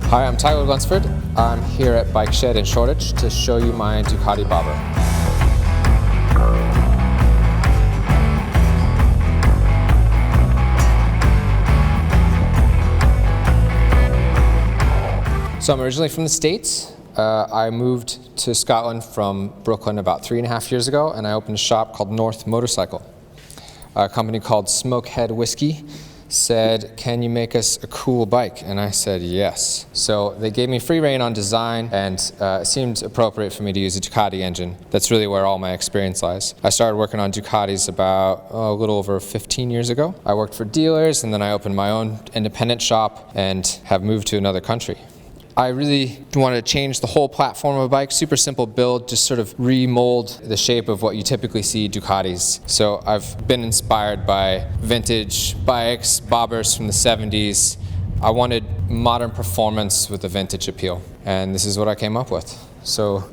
Hi, I'm Tyler Lunceford. I'm here at Bike Shed in Shoreditch to show you my Ducati bobber. So I'm originally from the States. I moved to Scotland from Brooklyn about 3.5 years ago, and I opened a shop called North Motorcycle. A company called Smokehead Whiskey said, "Can you make us a cool bike?" And I said, yes. So they gave me free rein on design, and it seemed appropriate for me to use a Ducati engine. That's really where all my experience lies. I started working on Ducatis about a little over 15 years ago. I worked for dealers, and then I opened my own independent shop and have moved to another country. I really wanted to change the whole platform of a bike, super simple build, just sort of remold the shape of what you typically see Ducatis. So I've been inspired by vintage bikes, bobbers from the 70s. I wanted modern performance with a vintage appeal, and this is what I came up with. So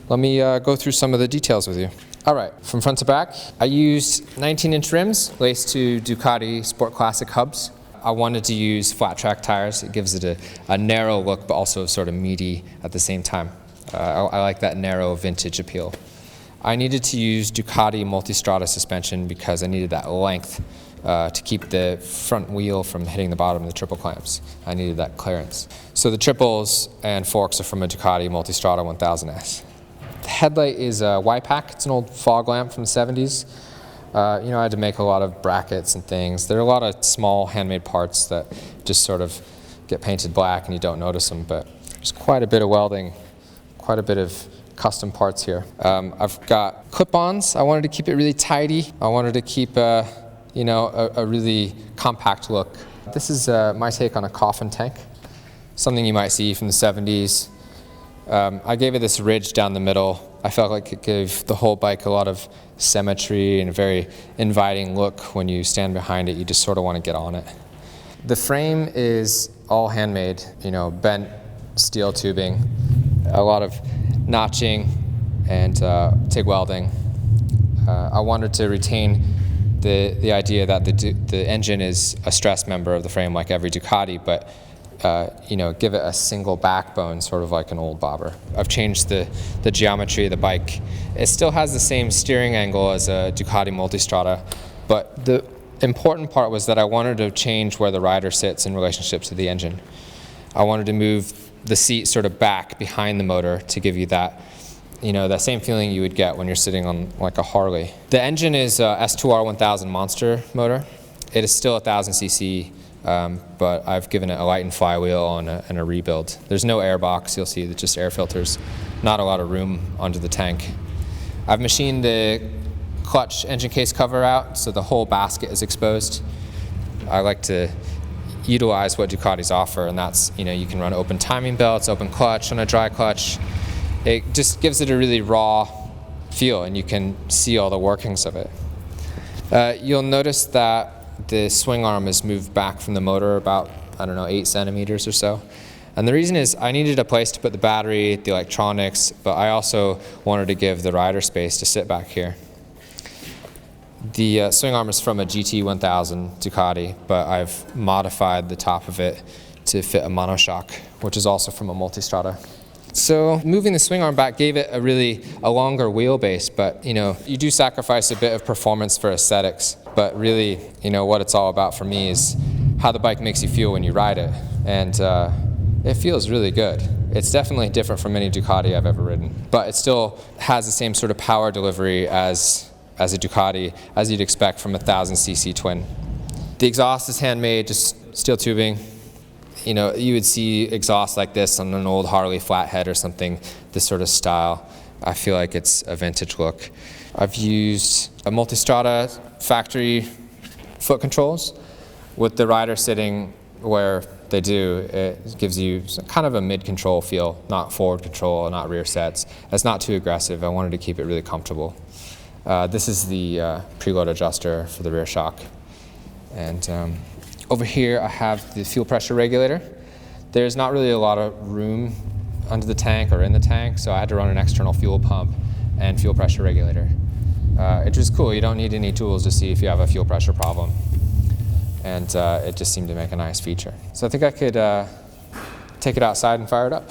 let me go through some of the details with you. All right, from front to back, I used 19-inch rims laced to Ducati Sport Classic hubs. I wanted to use flat track tires. It gives it a narrow look, but also sort of meaty at the same time. I like that narrow vintage appeal. I needed to use Ducati Multistrada suspension because I needed that length to keep the front wheel from hitting the bottom of the triple clamps. I needed that clearance. So the triples and forks are from a Ducati Multistrada 1000S. The headlight is a Y-Pack. It's an old fog lamp from the 70s. I had to make a lot of brackets and things. There are a lot of small handmade parts that just sort of get painted black and you don't notice them, but there's quite a bit of welding, quite a bit of custom parts here. I've got clip-ons. I wanted to keep it really tidy. I wanted to keep a really compact look. This is my take on a Coffin Tank, something you might see from the 70s. I gave it this ridge down the middle. I felt like it gave the whole bike a lot of symmetry and a very inviting look. When you stand behind it, you just sort of want to get on it. The frame is all handmade, bent steel tubing, a lot of notching and TIG welding. I wanted to retain the idea that the engine is a stress member of the frame like every Ducati, but give it a single backbone, sort of like an old bobber. I've changed the geometry of the bike. It still has the same steering angle as a Ducati Multistrada, but the important part was that I wanted to change where the rider sits in relationship to the engine. I wanted to move the seat sort of back behind the motor to give you that, that same feeling you would get when you're sitting on like a Harley. The engine is a S2R 1000 Monster motor. It is still 1000 cc. But I've given it a light and flywheel and a rebuild. There's no air box, you'll see, just air filters. Not a lot of room under the tank. I've machined the clutch engine case cover out so the whole basket is exposed. I like to utilize what Ducatis offer, and that's, you can run open timing belts, open clutch on a dry clutch. It just gives it a really raw feel, and you can see all the workings of it. You'll notice that the swing arm is moved back from the motor about, 8 centimeters or so. And the reason is I needed a place to put the battery, the electronics, but I also wanted to give the rider space to sit back here. The swing arm is from a GT 1000 Ducati, but I've modified the top of it to fit a monoshock, which is also from a Multistrada. So moving the swing arm back gave it a longer wheelbase, but you do sacrifice a bit of performance for aesthetics. But really, what it's all about for me is how the bike makes you feel when you ride it. And it feels really good. It's definitely different from any Ducati I've ever ridden. But it still has the same sort of power delivery as a Ducati, as you'd expect from a 1000 cc twin. The exhaust is handmade, just steel tubing. You would see exhaust like this on an old Harley flathead or something, this sort of style. I feel like it's a vintage look. I've used a Multistrada factory foot controls with the rider sitting where they do. It gives you kind of a mid-control feel, not forward control, not rear sets. It's not too aggressive. I wanted to keep it really comfortable. This is the preload adjuster for the rear shock. And over here I have the fuel pressure regulator. There's not really a lot of room under the tank or in the tank, so I had to run an external fuel pump and fuel pressure regulator. It's just cool. You don't need any tools to see if you have a fuel pressure problem. And it just seemed to make a nice feature. So I think I could take it outside and fire it up.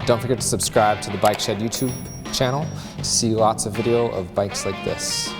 Don't forget to subscribe to the Bike Shed YouTube channel to see lots of video of bikes like this.